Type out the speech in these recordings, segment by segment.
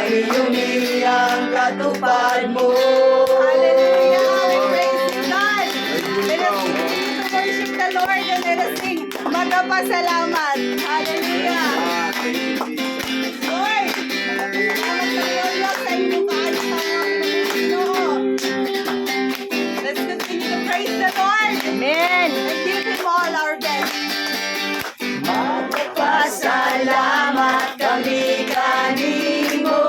iyong iyang katupad mo. Hallelujah! We praise you, God! Let us continue to worship the Lord and let us sing magpapasalamat. Hallelujah! Lord, salamat sa Lord sa inyong kaalisan. Let's continue to praise the Lord. Amen. And give Him all our best. Magpapasalamat kami kanimo,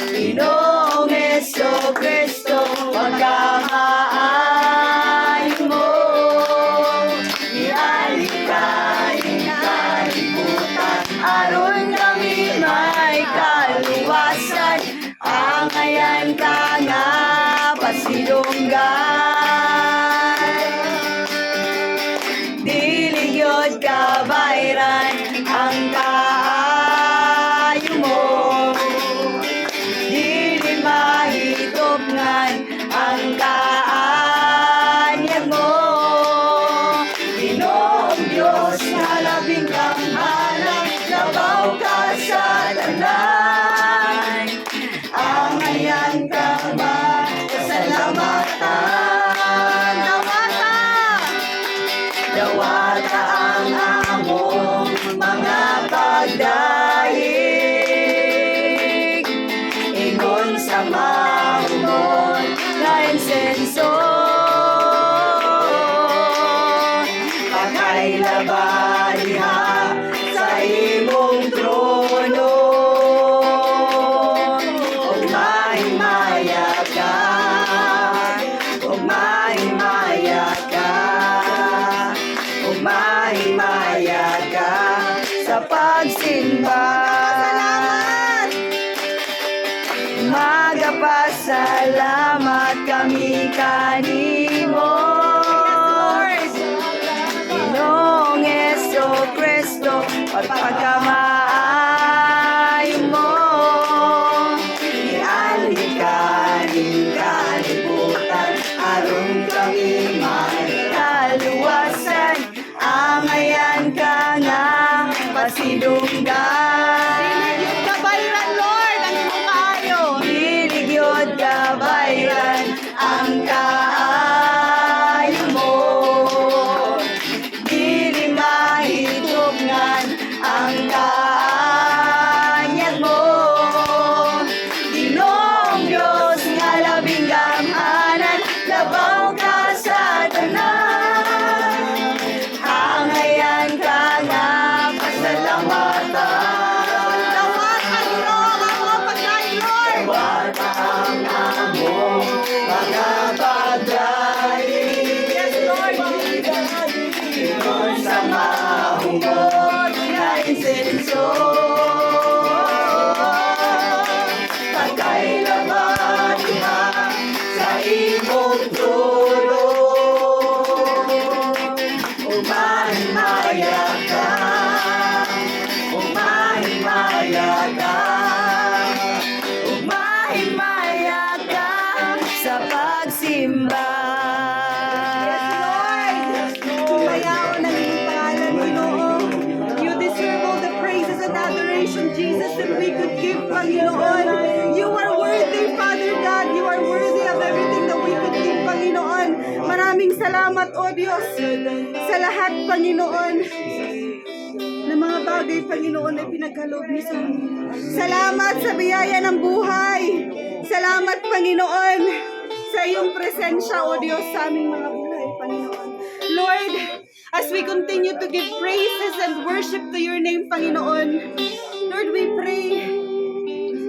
Ginoong Jesucristo, pagkamaayo mo. Ialikain kalibutan, aron kami may kaluwasan. Angayan ka nga pasilunggan, diligyod ka bayran ang kaayo mo. Dili mahitopngan ang kaanyag mo. Ginoong Diyos na labing kamhanan, labaw ka sa tanan. Angayan ka ba pasalamatan? Dawata ang among mga pagdaig, ingon sa mahumon na insenso. Pakailabariha sa imong trono, ug mahimaya ka, ug mahimaya ka, ug mahimaya ka sa pagsimba. Magpasalamat kami kanimo, Ginoong Jesucristo, pagkamaayo mo. Ialikanin kalibutan, aron kami may kaluwasan. Angayan ka nga pasilunggan, Diligyod ka bayran, Lord, ang iyong kaayo. diligyod ka bayran ang kaayo mo. Dili mahitopngan ang kaanyag mo. Ginoong Diyos nga labing gamhanan, labaw ka sa tanan. Angayan ka nga pasalamatan. Dawat ang Ginoo ang mga pagkain, Lord. Dawata ang among mga pagdaig. Yes, Lord. Ingon sa mahumon na insenso. Pagkailabariha sa imong trono, umahimaya ka, umahimaya ka, umahimaya ka sa pagsimba. Yes, Lord. Mayaon ang iyong pangalan, Ginoo. You deserve all the praises and adoration, Jesus, that we could give, Panginoon. You are worthy, Father God. You are worthy of everything that we could give, Panginoon. Maraming salamat, O Diyos, sa lahat, Panginoon, na mga bagay, Panginoon, ay pinagkaloob niyo sa amin. Salamat sa biyaya ng buhay. Salamat, Panginoon, sa iyong presensya, O Diyos, sa aming mga buhay, Panginoon. Lord, as we continue to give praises and worship to your name, Panginoon, Lord, we pray,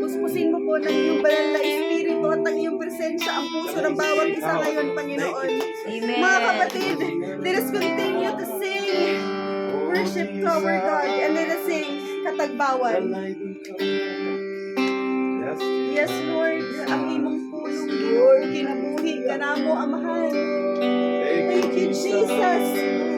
puspusin mo po ng iyong banal na espiritu at ang iyong presensya ang puso ng bawat isa ngayon, Panginoon. Amen. Mga kapatid, let us continue to sing worship to our God and let us sing katagbawan. Yes, Lord, ang imong pulong, Lord, kinabuhi ka na mo, Amahan. Thank you, Jesus.